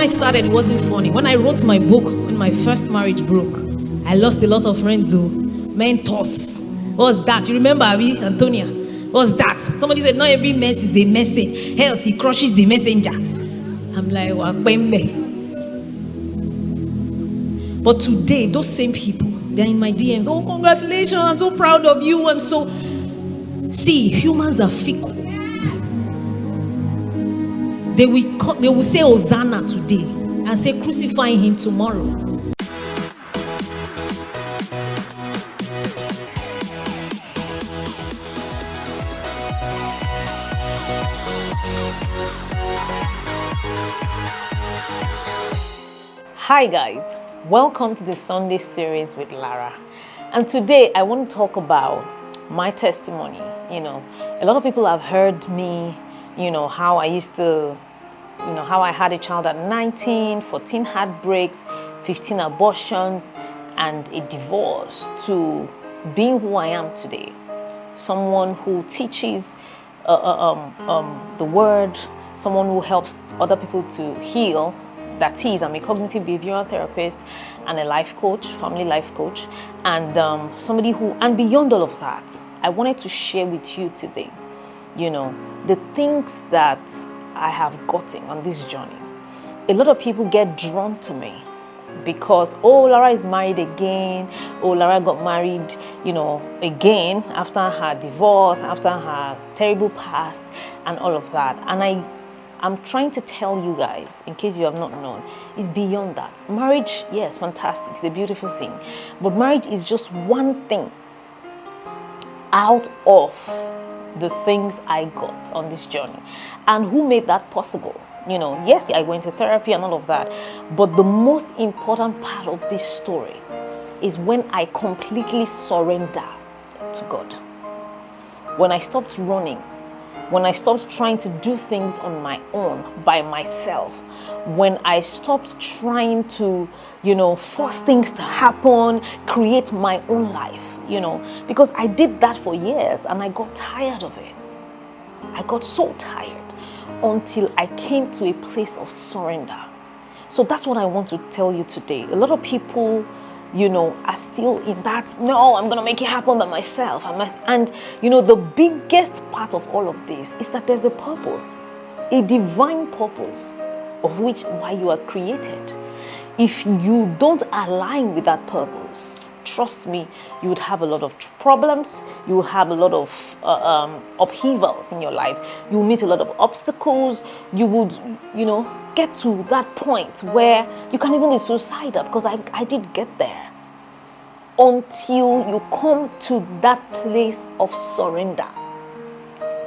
I started, it wasn't funny. When I wrote my book, when my first marriage broke, I lost a lot of friends to mentors. What's that? You remember, Abi, Antonia? What's that? Somebody said, not every mess is a message. Else he crushes the messenger. I'm like, Wakpembe. But today, those same people, they're in my DMs. Oh, congratulations, I'm so proud of you. I'm so... See, humans are fickle. They will say Hosanna today and say crucifying him tomorrow. Hi guys, welcome to the Sunday series with Lara. And today I want to talk about my testimony. You know, a lot of people have heard me, how I used to, how I had a child at 19, 14 heartbreaks, 15 abortions, and a divorce, to being who I am today. Someone who teaches the word, someone who helps other people to heal. That is, I'm a cognitive behavioral therapist and a life coach, family life coach, and somebody who, and beyond all of that, I wanted to share with you today, the things that I have gotten on this journey. A lot of people get drawn to me because, oh, Lara is married again. Oh, Lara got married, again after her divorce, after her terrible past, and all of that. And I'm trying to tell you guys, in case you have not known, it's beyond that. Marriage, yes, fantastic. It's a beautiful thing. But marriage is just one thing out of the things I got on this journey. And who made that possible? Yes, I went to therapy and all of that. But the most important part of this story is when I completely surrendered to God. When I stopped running. When I stopped trying to do things on my own, by myself. When I stopped trying to, force things to happen, create my own life, because I did that for years and I got tired of it. I got so tired until I came to a place of surrender. So that's what I want to tell you today. A lot of people, are still in that, no, I'm going to make it happen by myself. And the biggest part of all of this is that there's a purpose, a divine purpose of why you are created. If you don't align with that purpose, trust me, you would have a lot of problems. You will have a lot of upheavals in your life. You will meet a lot of obstacles. You would, get to that point where you can even be suicidal, because I did get there. Until you come to that place of surrender,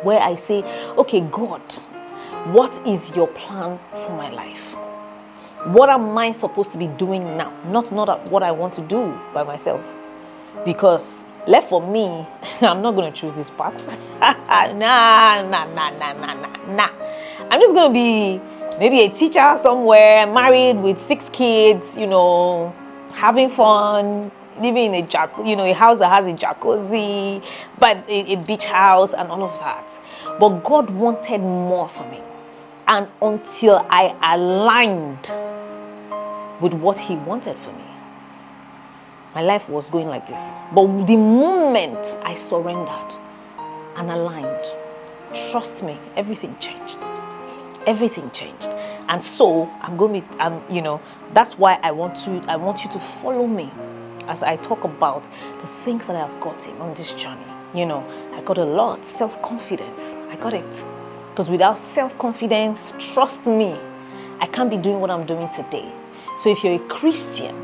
where I say, okay, God, what is your plan for my life? What am I supposed to be doing now? Not what I want to do by myself. Because left for me, I'm not going to choose this path. Nah. I'm just going to be maybe a teacher somewhere, married with 6 kids, having fun, living in a house that has a jacuzzi, but a beach house and all of that. But God wanted more for me. And until I aligned with what He wanted for me, my life was going like this. But the moment I surrendered and aligned, trust me, everything changed. Everything changed. And so that's why I want you to follow me as I talk about the things that I have gotten on this journey. I got a lot, self-confidence. I got it. Because without self-confidence, trust me, I can't be doing what I'm doing today. So if you're a Christian,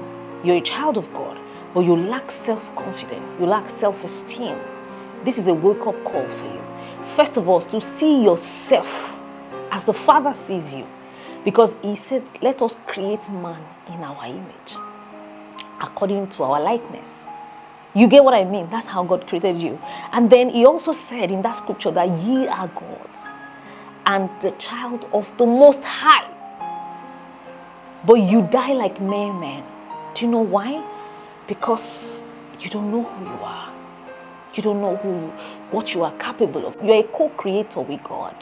you're a child of God, but you lack self-confidence, you lack self-esteem, this is a wake-up call for you. First of all, to see yourself as the Father sees you. Because He said, let us create man in our image, according to our likeness. You get what I mean? That's how God created you. And then He also said in that scripture that ye are gods and the child of the Most High. But you die like mere men. Do you know why? Because you don't know who you are. You don't know what you are capable of. You're a co-creator with God.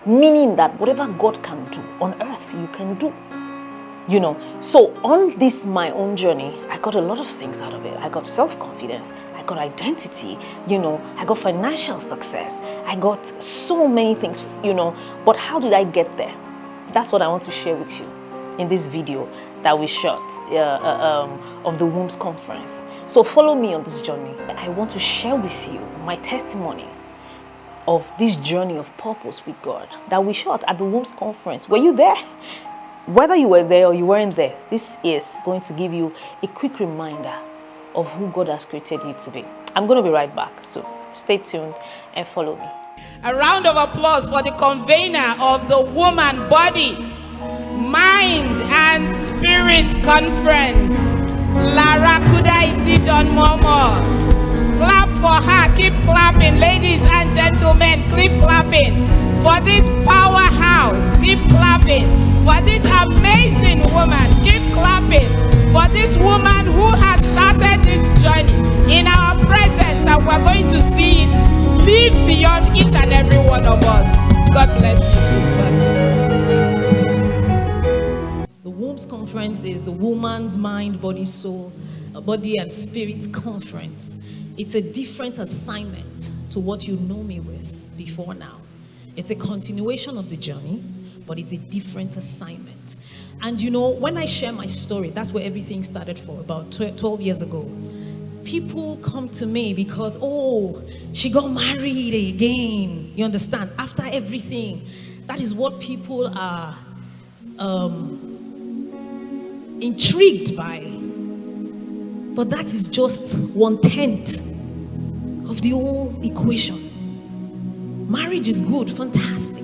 Meaning that whatever God can do on earth, you can do. you know. So on this my own journey, I got a lot of things out of it. I got self-confidence, I got identity, you know, I got financial success, I got so many things, you know. But how did I get there? That's what I want to share with you in this video that we shot of the Wombs Conference. So follow me on this journey. I want to share with you my testimony of this journey of purpose with God that we shot at the Wombs Conference. Were you there? Whether you were there or you weren't there, this is going to give you a quick reminder of who God has created you to be. I'm going to be right back, so stay tuned and follow me. A round of applause for the convener of the Woman Body, Mind and Spirit Conference, Lara Kudaisi Momo. Clap for her, keep clapping. Ladies and gentlemen, keep clapping for this powerhouse. Keep clapping for this amazing woman. Keep clapping for this woman who has started this journey in our presence, and we're going to see it live beyond each and every one of us. God bless you, sister. The Wombs Conference is the Woman's Mind, Body, Soul, Body and Spirit Conference. It's a different assignment to what you know me with before now. It's a continuation of the journey, but it's a different assignment. And you know, when I share my story, that's where everything started for about 12 years ago. People come to me because, oh, she got married again. You understand? After everything. That is what people are intrigued by. But that is just 1/10 of the whole equation. Marriage is good, fantastic.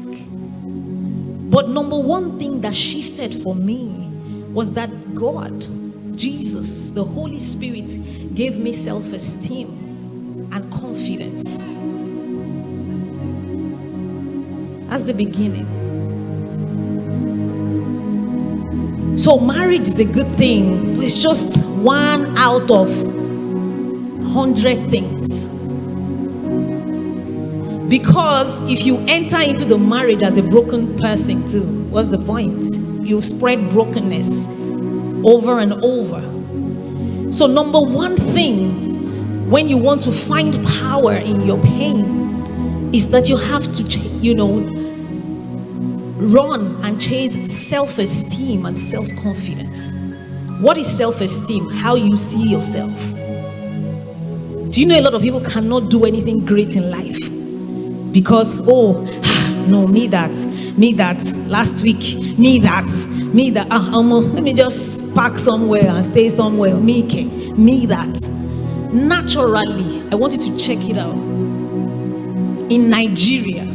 But number one thing that shifted for me was that God, Jesus, the Holy Spirit gave me self-esteem and confidence. That's the beginning. So marriage is a good thing, but it's just one out of 100 things. Because if you enter into the marriage as a broken person too, what's the point? You spread brokenness over and over. So number one thing when you want to find power in your pain is that you have to, run and chase self-esteem and self-confidence. What is self-esteem? How you see yourself. Do you know a lot of people cannot do anything great in life because, no, me that, last week, me that, let me just park somewhere and stay somewhere, me that. Naturally, I want you to check it out. In Nigeria,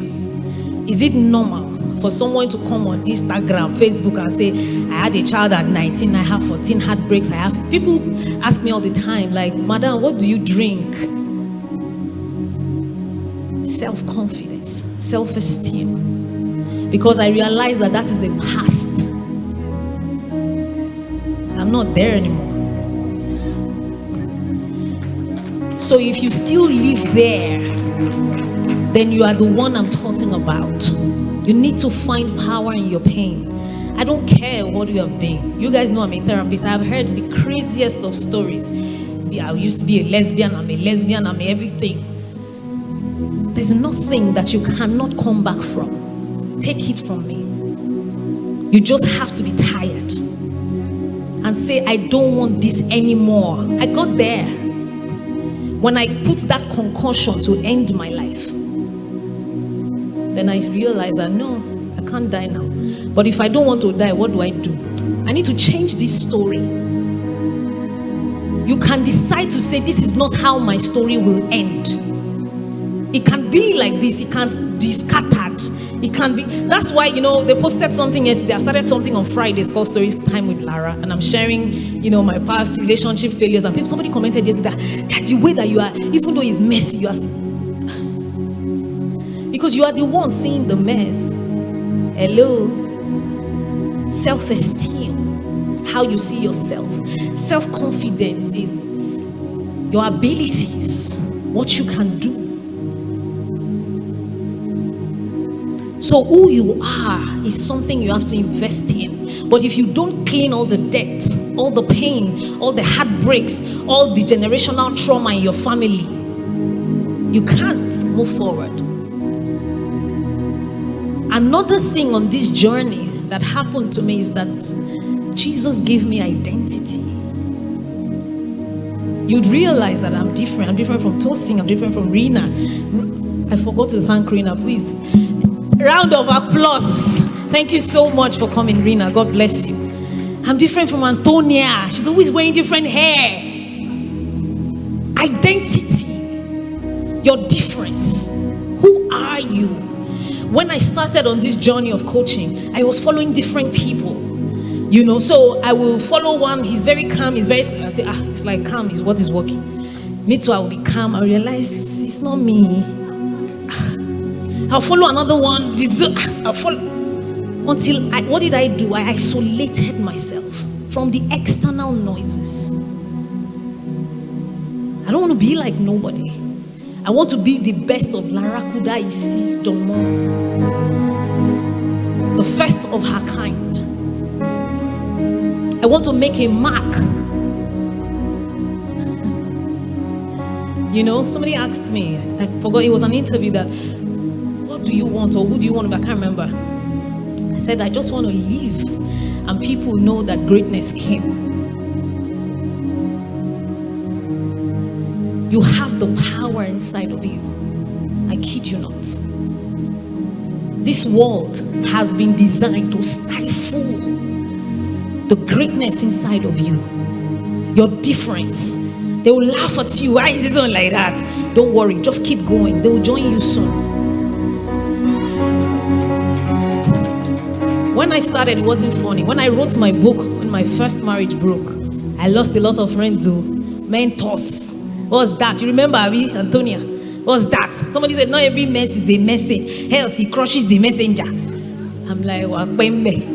is it normal for someone to come on Instagram, Facebook and say, I had a child at 19, I have 14 heartbreaks, people ask me all the time, like, Madam, what do you drink? Self-confidence, self-esteem. Because I realize that is a past. I'm not there anymore. So if you still live there, then you are the one I'm talking about. You need to find power in your pain. I don't care what you have been. You guys know I'm a therapist. I've heard the craziest of stories. I used to be a lesbian, I'm everything. There's nothing that you cannot come back from. Take it from me. You just have to be tired and say, I don't want this anymore. I got there when I put that concussion to end my life. Then I realized that no, I can't die now. But if I don't want to die, what do? I need to change this story. You can decide to say, this is not how my story will end. It can be like this. It can be scattered. It can be. That's why, they posted something yesterday. I started something on Friday. It's called Stories Time with Lara. And I'm sharing, my past relationship failures. And somebody commented yesterday that the way that you are, even though it's messy, you are still. Because you are the one seeing the mess. Hello. Self-esteem. How you see yourself. Self-confidence is your abilities. What you can do. So who you are is something you have to invest in. But if you don't clean all the debt, all the pain, all the heartbreaks, all the generational trauma in your family, you can't move forward. Another thing on this journey that happened to me is that Jesus gave me identity. You'd realize that I'm different. I'm different from Tosin. I'm different from Rina. I forgot to thank Rina. Please, round of applause. Thank you so much for coming, Rina. God bless you. I'm different from Antonia. She's always wearing different hair. Identity. Your difference. Who are you? When I started on this journey of coaching, I was following different people. You know, so I will follow one. He's very calm. He's very. I say, it's like calm is what is working. Me too. I will be calm. I realize it's not me. I'll follow another one. I'll follow until what did I do? I isolated myself from the external noises. I don't want to be like nobody. I want to be the best of Lara Kudaisi Donmo, the first of her kind. I want to make a mark. You know, somebody asked me, I forgot, it was an interview, that what do you want, or who do you want? I can't remember. I said, I just want to live and people know that greatness came. You have the power inside of you. I kid you not. This world has been designed to stifle the greatness inside of you, your difference. They will laugh at you. Why is it on like that? Don't worry, just keep going. They will join you soon. When I started, it wasn't funny. When I wrote my book, when my first marriage broke, I lost a lot of friends to mentors. What was that? You remember, Abby, Antonia? What was that? Somebody said, not every mess is a message. Else he crushes the messenger. I'm like, Wakpembe.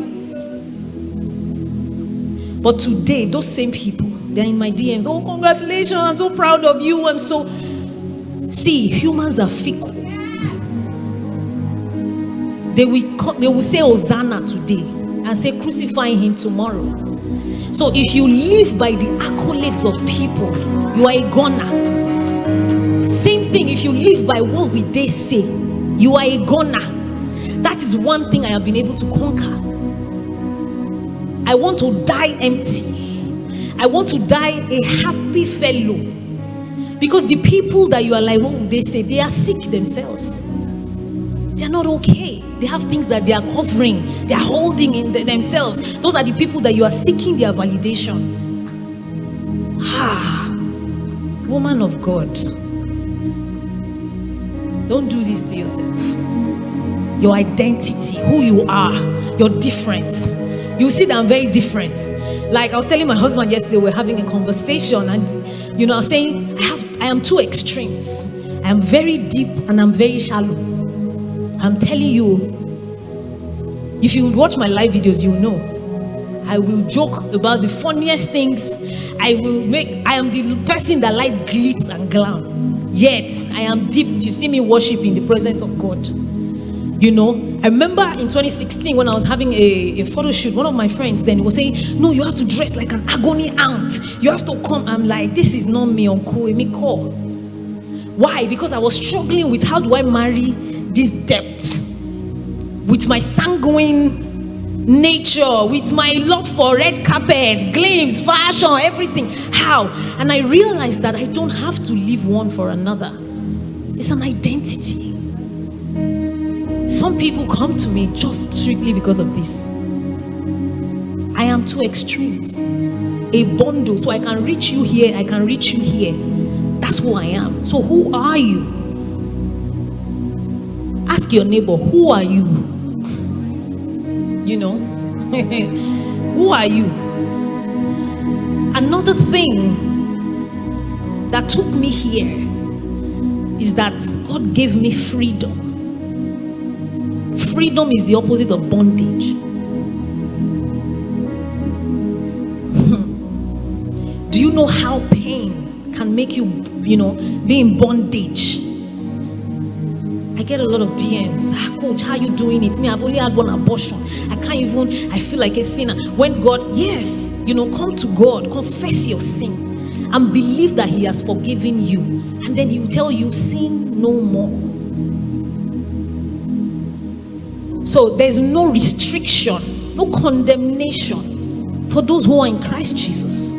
But today, those same people, they're in my DMs. Oh, congratulations, I'm so proud of you. I'm so... See, humans are fickle. They will say Hosanna today and say crucify him tomorrow. So if you live by the accolades of people, you are a goner. Same thing, if you live by what they say, you are a goner. That is one thing I have been able to conquer. I want to die empty. I want to die a happy fellow. Because the people that you are like, what would they say? They are sick themselves. They are not okay. They have things that they are covering. They are holding in themselves. Those are the people that you are seeking their validation. Woman of God, don't do this to yourself. Your identity, who you are, your difference. You see that I'm very different. Like I was telling my husband yesterday, we were having a conversation, and I was saying I am two extremes. I am very deep and I'm very shallow. I'm telling you, if you watch my live videos, you know I will joke about the funniest things. I am the person that likes glitz and glam. Yet I am deep. If you see me worship in the presence of God, I remember in 2016 when I was having a photo shoot, one of my friends then was saying, no, you have to dress like an agony aunt. You have to come. I'm like, this is not me, Uncle. Why? Because I was struggling with how do I marry this depth with my sanguine nature, with my love for red carpet, gleams, fashion, everything. How? And I realized that I don't have to leave one for another. It's an identity. Some people come to me just strictly because of this. I am two extremes. A bundle, so I can reach you here, I can reach you here. That's who I am. So who are you? Ask your neighbor, who are you? Who are you? Another thing that took me here is that God gave me freedom. Freedom is the opposite of bondage. Do you know how pain can make you, be in bondage? I I get a lot of DMs. Coach, how you doing it? Me, I've only had one abortion. I feel like a sinner. When God, yes, come to God, confess your sin, and believe that He has forgiven you. And then He will tell you, sin no more. So there's no restriction, no condemnation for those who are in Christ Jesus.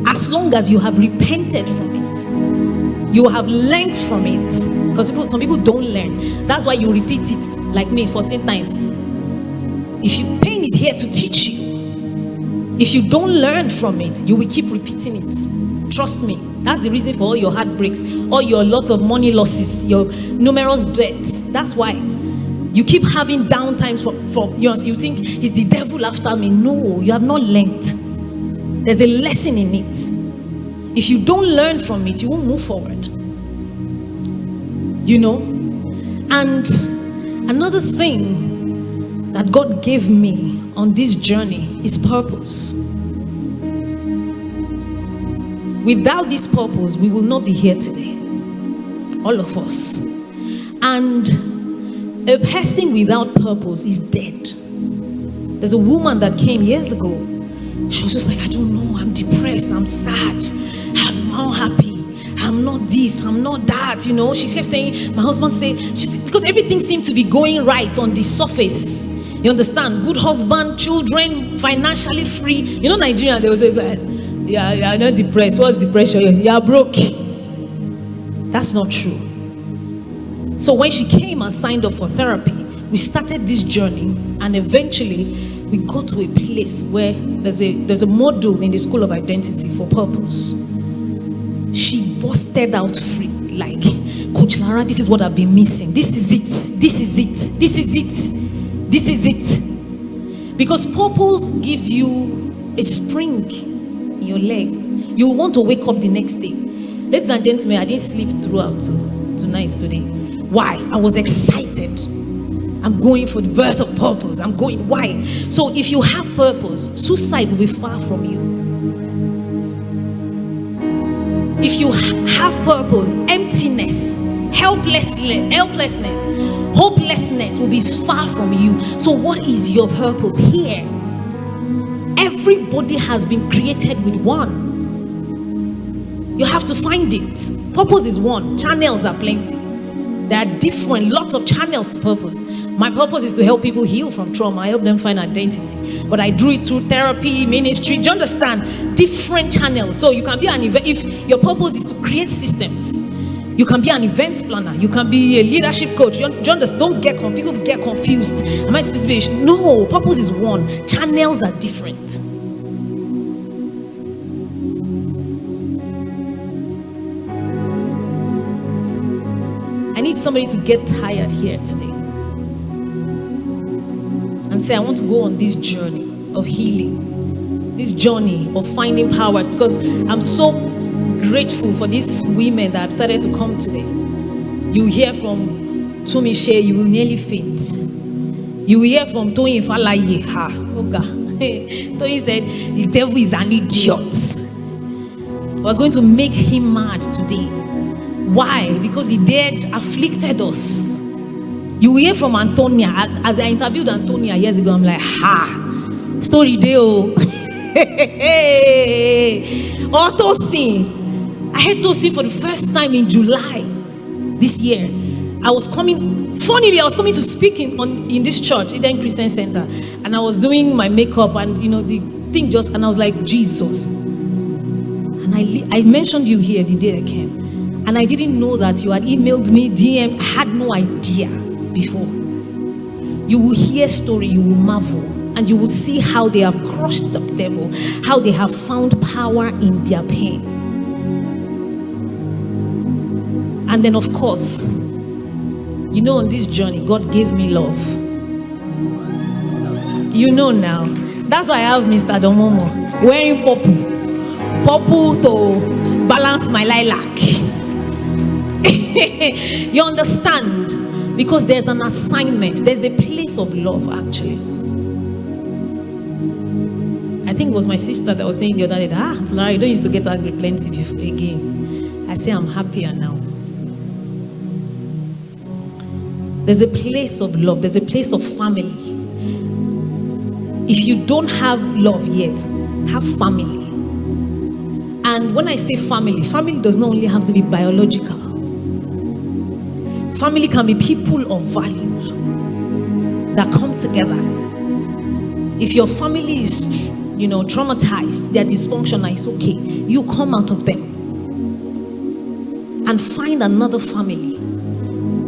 As long as you have repented from it, you have learned from it. Because some people don't learn. That's why you repeat it, like me, 14 times. Pain is here to teach you. If you don't learn from it, you will keep repeating it. Trust me. That's the reason for all your heartbreaks, all your lots of money losses, your numerous debts. That's why you keep having downtimes you think it's the devil after me. No, you have not learned. There's a lesson in it. If you don't learn from it, you won't move forward. And another thing that God gave me on this journey is purpose. Without this purpose, we will not be here today. All of us. And a person without purpose is dead. There's a woman that came years ago. She was just like, I don't know, I'm depressed, I'm sad, I'm not happy, I'm not this, I'm not that, She kept saying, my husband said, because everything seemed to be going right on the surface. You understand? Good husband, children, financially free. Nigeria, they will say, yeah, you're not depressed. What's depression? You're broke. That's not true. So when she came and signed up for therapy, we started this journey, and eventually we got to a place where there's a module in the School of Identity for purpose. She busted out free, like, Coach Lara, this is what I've been missing. This is it. This is it. This is it. This is it. Because purpose gives you a spring in your leg. You want to wake up the next day. Ladies and gentlemen, I didn't sleep throughout tonight, today. Why? I was excited. I'm going for the birth of purpose. I'm going. Why? So if you have purpose, suicide will be far from you. If you have purpose, emptiness, helplessness, hopelessness will be far from you. So what is your purpose here? Everybody has been created with one. You have to find it. Purpose is one. Channels are plenty. There are different, lots of channels to purpose. My purpose is to help people heal from trauma. I help them find identity. But I do it through therapy, ministry. Do you understand? Different channels. So you can be an event. If your purpose is to create systems, you can be an event planner. You can be a leadership coach. Do you understand? Don't get confused. People get confused. Am I supposed to be? No, purpose is one. Channels are different. I need somebody to get tired here today and say, I want to go on this journey of healing, this journey of finding power, because I'm so grateful for these women that have started to come today. You hear from Tumishe, you will nearly faint. You will hear from Toyin Falaye. Toyin said, the devil is an idiot. We're going to make him mad today. Why? Because he dared afflicted us. You will hear from Antonia. As I interviewed Antonia years ago, I'm like, story deo. Or Tosin. I heard Tosin for the first time in July this year. I was coming to speak in this church, Eden Christian Center, and I was doing my makeup, and the thing and I was like, Jesus. And I mentioned you here the day I came. And I didn't know that you had emailed me, DM. I had no idea before. You will hear story, you will marvel, and you will see how they have crushed the devil, how they have found power in their pain. And then, of course, on this journey, God gave me love. Now. That's why I have Mr. Domomo wearing purple to balance my lilac. You understand? Because there's an assignment. There's a place of love, actually. I think it was my sister that was saying the other day, Lara, you don't used to get angry plenty before again. I say I'm happier now. There's a place of love. There's a place of family. If you don't have love yet, have family. And when I say family, family does not only have to be biological. Family can be people of values that come together. If your family is, traumatized, they're dysfunctional, it's okay. You come out of them and find another family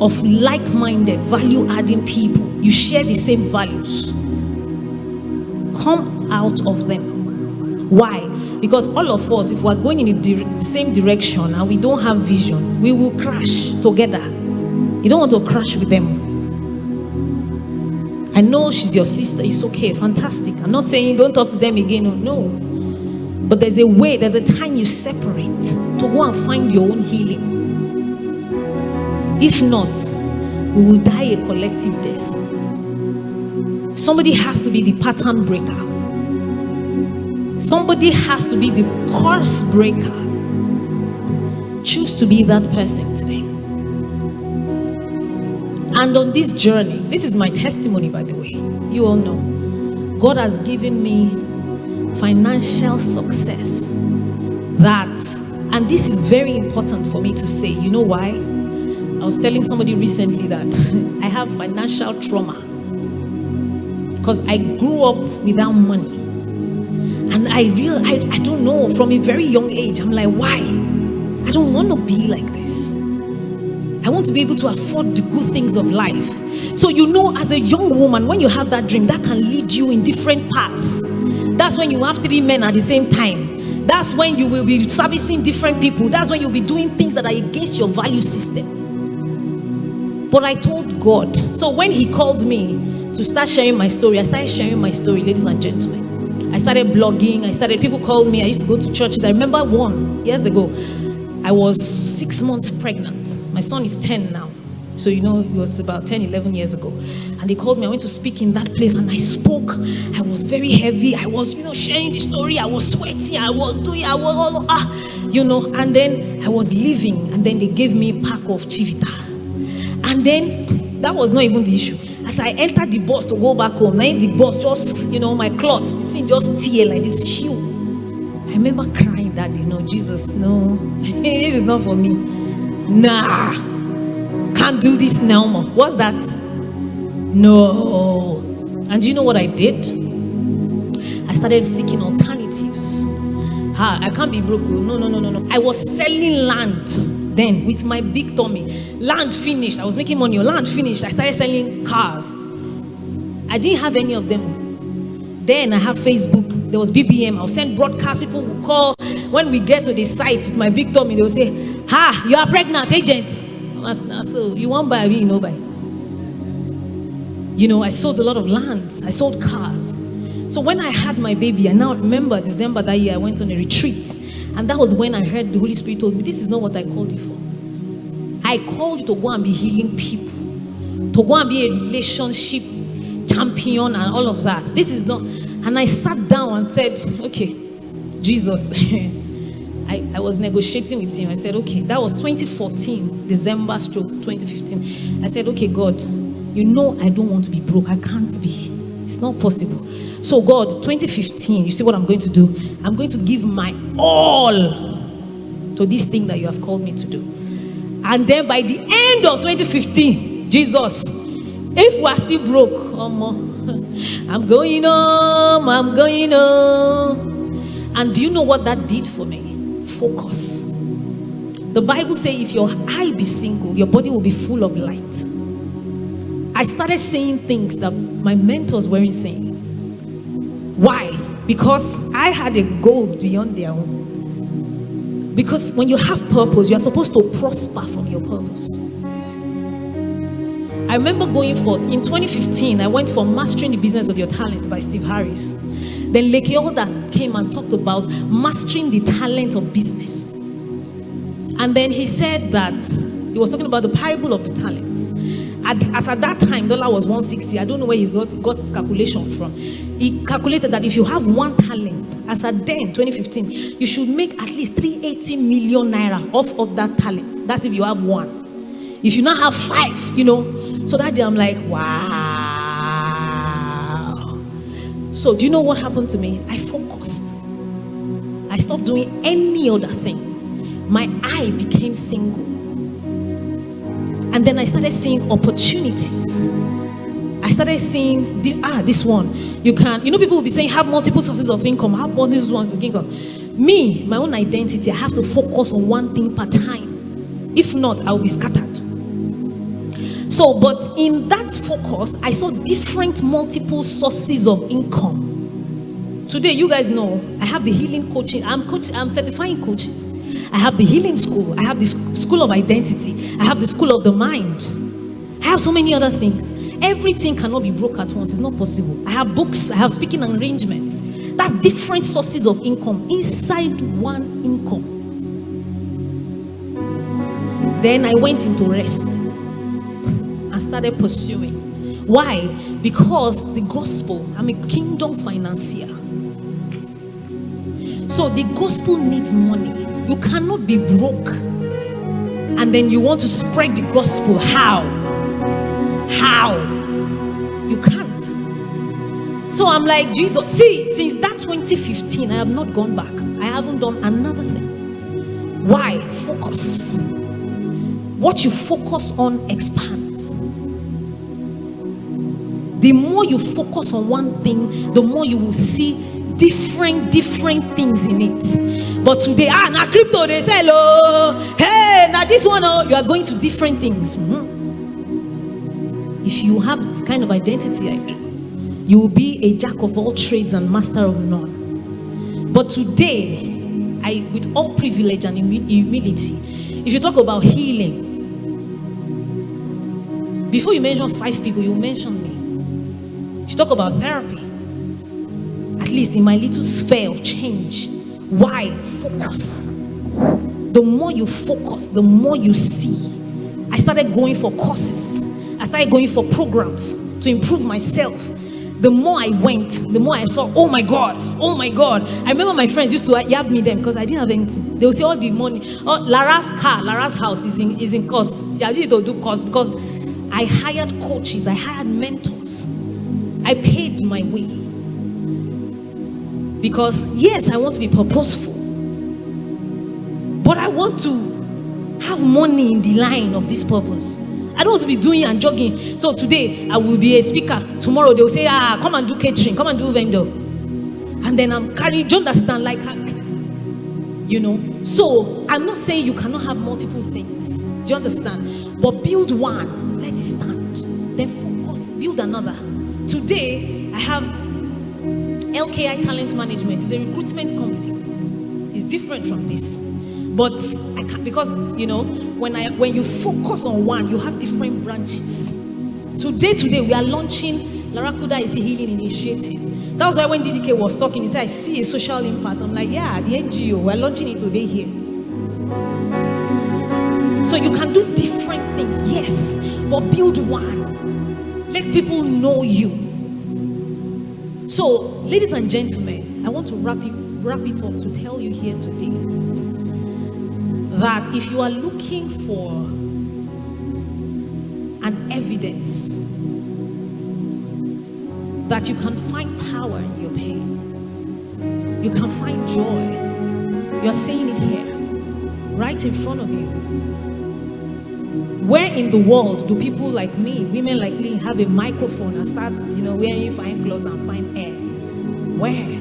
of like-minded, value-adding people. You share the same values. Come out of them. Why? Because all of us, if we're going in the same direction and we don't have vision, we will crash together. You don't want to crash with them. I know she's your sister, it's okay, fantastic. I'm not saying don't talk to them again, no. But there's a way, there's a time you separate to go and find your own healing. If not, we will die a collective death. Somebody has to be the pattern breaker. Somebody has to be the curse breaker. Choose to be that person today. And on this journey, this is my testimony, by the way. You all know. God has given me financial success. And this is very important for me to say. You know why? I was telling somebody recently that I have financial trauma. Because I grew up without money. And I don't know, from a very young age, I'm like, why? I don't want to be like this. I want to be able to afford the good things of life. So as a young woman, when you have that dream, that can lead you in different paths. That's when you have 3 men at the same time. That's when you will be servicing different people. That's when you'll be doing things that are against your value system. But I told God. So when he called me to start sharing my story, I started sharing my story, ladies and gentlemen. I started blogging. People called me. I used to go to churches. I remember years ago, I was 6 months pregnant. My son is 10 now. So, it was about 10, 11 years ago. And they called me. I went to speak in that place and I spoke. I was very heavy. I was, sharing the story. I was sweaty. And then I was leaving. And then they gave me a pack of Chivita. And then that was not even the issue. As I entered the bus to go back home, the bus just, my clothes, the thing just tear like this shoe. I remember crying that day, Jesus, no, this is not for me. Nah, can't do this now more. What's that? No. And do you know what I did? I started seeking alternatives. I can't be broke. No. I was selling land then with my big tummy. Land finished. I was making money. Land finished. I started selling cars. I didn't have any of them. Then I have Facebook. There was BBM. I'll send broadcasts. People will call. When we get to the site with my big tummy, they'll say, you are pregnant, agent. So you won't buy, no buy. I sold a lot of lands. I sold cars. So when I had my baby, I now remember December that year, I went on a retreat. And that was when I heard the Holy Spirit told me, this is not what I called you for. I called you to go and be healing people. To go and be a relationship champion and all of that. This is not. And I sat down and said, okay, Jesus. I was negotiating with him. I said, okay, that was 2014, December stroke 2015. I said, okay, God, I don't want to be broke. I can't be. It's not possible. So God, 2015, you see what I'm going to do? I'm going to give my all to this thing that you have called me to do. And then by the end of 2015, Jesus, if we are still broke, I'm going home. And do you know what that did for me? Focus. The Bible says if your eye be single, your body will be full of light. I started saying things that my mentors weren't saying. Why? Because I had a goal beyond their own. Because when you have purpose, you are supposed to prosper from your purpose. I remember going in 2015, I went for Mastering the Business of Your Talent by Steve Harris. Then Leke Olda came and talked about mastering the talent of business. And then he said that, he was talking about the parable of the talents. As at that time, dollar was 160. I don't know where he's got his calculation from. He calculated that if you have one talent, as at then, 2015, you should make at least 380 million naira off of that talent. That's if you have one. If you now have 5, So that day I'm like, wow. So do you know what happened to me? I focused. I stopped doing any other thing. My eye became single. And then I started seeing opportunities. I started seeing, this one. People will be saying, have multiple sources of income, have multiple ones of income. Me, my own identity, I have to focus on one thing per time. If not, I will be scattered. So, but in that focus, I saw different multiple sources of income. Today, you guys know, I have the healing coaching. I'm certifying coaches. I have the healing school. I have the school of identity. I have the school of the mind. I have so many other things. Everything cannot be broke at once. It's not possible. I have books. I have speaking arrangements. That's different sources of income inside one income. Then I went into rest and started pursuing. Why? Because the gospel, I'm a kingdom financier. So the gospel needs money. You cannot be broke and then you want to spread the gospel. How? You can't. So I'm like, Jesus, see, since that 2015, I have not gone back. I haven't done another thing. Why? Focus. What you focus on expands. The more you focus on one thing, the more you will see different things in it. But today, now crypto, they say, oh, hey, now this one, you are going to different things. If you have the kind of identity I do, you will be a jack of all trades and master of none. But today, with all privilege and humility, if you talk about healing, before you mention 5 people, you mention me. If you talk about therapy, at least in my little sphere of change. Why? Focus. The more you focus, the more you see. I started going for courses. I started going for programs to improve myself. The more I went, the more I saw, oh my God. I remember my friends used to yab me them because I didn't have anything. They would say all the money, Lara's house is in cost. She had to do cost because I hired coaches, I hired mentors. I paid my way. Because yes, I want to be purposeful, but I want to have money in the line of this purpose. I don't want to be doing and jogging. So today I will be a speaker. Tomorrow they will say, come and do catering, come and do vendor. And then I'm carrying, do you understand? So I'm not saying you cannot have multiple things. Do you understand? But build one, let it stand. Then focus, build another. Today I have LKI Talent Management. Is a recruitment company. It's different from this. But I can't, because when you focus on one, you have different branches. Today we are launching Larakuda is a healing initiative. That was why when DDK was talking, he said, I see a social impact. I'm like, yeah, the NGO, we're launching it today here. So you can do different things, yes, but build one. Let people know you. So, ladies and gentlemen, I want to wrap it up to tell you here today that if you are looking for an evidence that you can find power in your pain, you can find joy, you're saying it here, right in front of you. Where in the world do people like me, women like me, have a microphone and start, wearing fine clothes and fine hair? Where?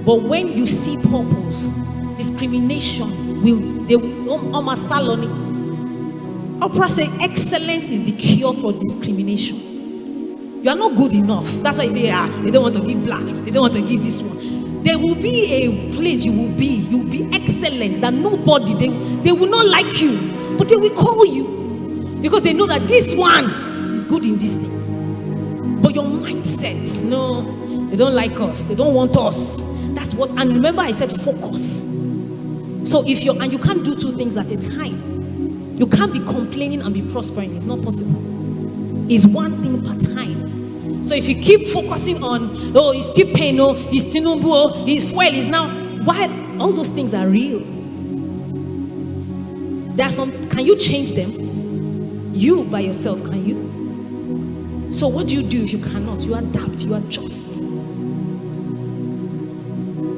But when you see purpose, discrimination Oprah say excellence is the cure for discrimination. You are not good enough. That's why you say, they don't want to give black, they don't want to give this one. There will be a place you will be excellent, that nobody, they will not like you, but they will call you because they know that this one is good in this thing. But your mindset, no, they don't like us, they don't want us. That's what, and remember I said focus. So if you can't do two things at a time. You can't be complaining and be prospering. It's not possible. It's one thing per time. So if you keep focusing on, it's still pain, it's Tinubu, it's fuel, it's now, while all those things are real, there are some, can you change them? You by yourself, can you? So what do you do if you cannot? You adapt, you adjust.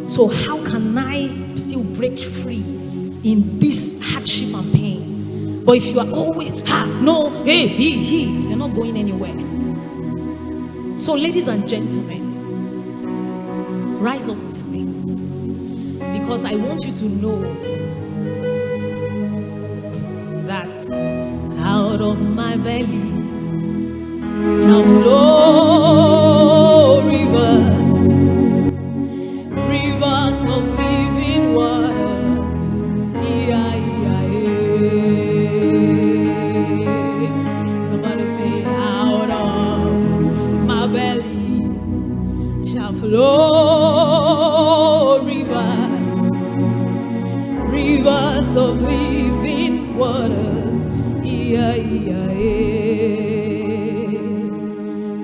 So how can I still break free in this hardship and pain? But if you are always, no, hey, he, you're not going anywhere. So ladies and gentlemen, rise up with me, because I want you to know that out of my belly shall flow rivers, rivers of living waters. Somebody say, out of my belly shall flow rivers, rivers of living waters.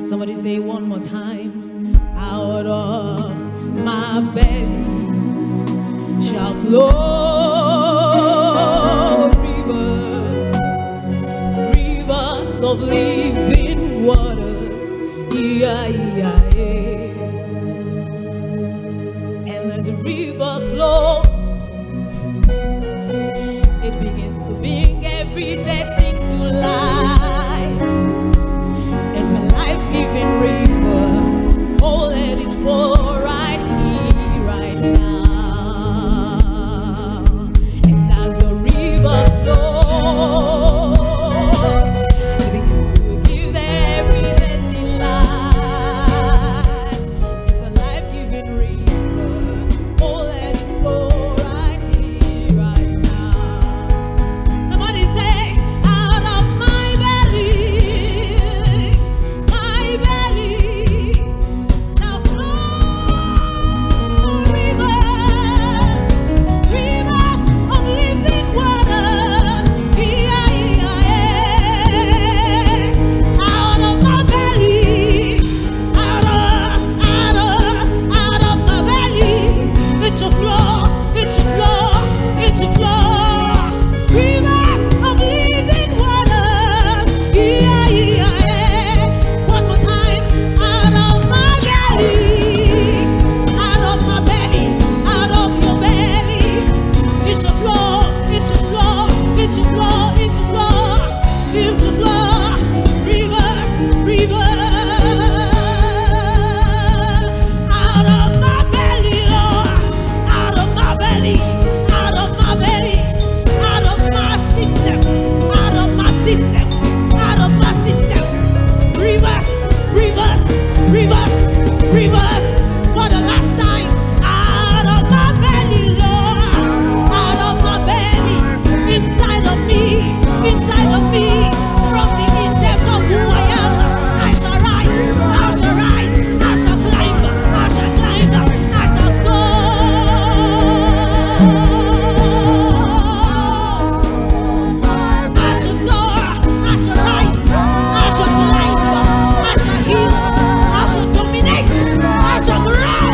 Somebody say one more time, out of my belly shall flow rivers, rivers of living waters. And as the river flows, it begins to bring every dead thing to life. It's a life-giving river. Oh, let it flow right here, right now. And as the river flows, it begins to give every dead thing life. It's a life-giving river. Oh, let it flow right here, right now. Somebody say, out of my belly shall flow rivers, rivers of living water. Out of my belly, out of my belly, it shall flow, it shall flow, it shall flow. Rivers of living waters. One more time. Out of my belly, out of my belly, out of your belly, it shall flow, it shall flow, it shall flow, it shall flow, it shall flow. Rivers, rivers. Out of my belly, Lord, out of my belly, out of my belly, out of my system, out of my system, out of my system. Rivers, rivers, rivers, rivers. For the last time, out of my belly, Lord, out of my belly, inside of me, from the in-depth of who I am, I shall rise, I shall rise, I shall climb, I shall climb, I shall soar, I shall rise, I shall climb, I shall heal, I shall dominate, I shall grow,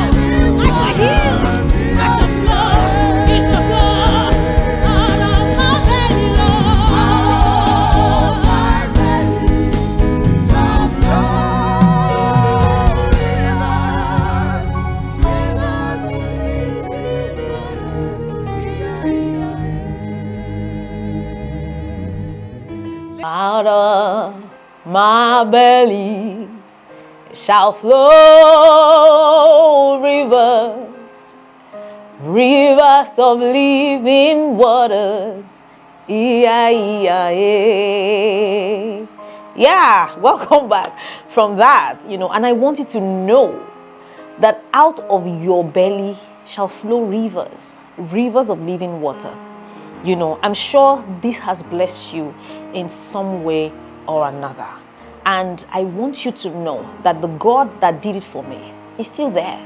I shall heal, I shall flow, it shall flow out of my belly, Out of my belly shall flow rivers, rivers of living waters. Yeah, welcome back from that, and I want you to know that out of your belly shall flow rivers, rivers of living water. I'm sure this has blessed you in some way or another. And I want you to know that the God that did it for me is still there.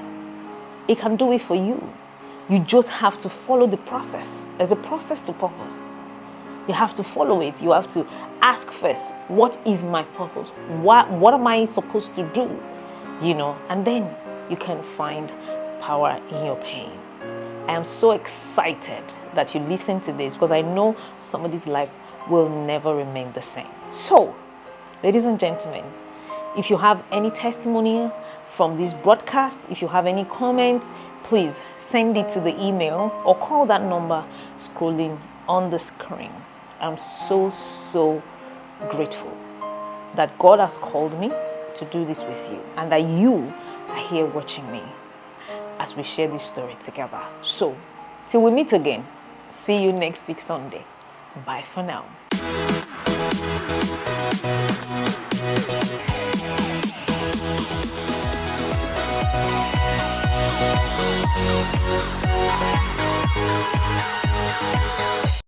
He can do it for you. You just have to follow the process. There's a process to purpose. You have to follow it. You have to ask first, what is my purpose? What am I supposed to do? And then you can find power in your pain. I am so excited that you listen to this, because I know somebody's life will never remain the same. So, ladies and gentlemen, if you have any testimony from this broadcast, if you have any comments, please send it to the email or call that number scrolling on the screen. I'm so grateful that God has called me to do this with you and that you are here watching me as we share this story together. So, till we meet again, see you next week Sunday. Bye for now.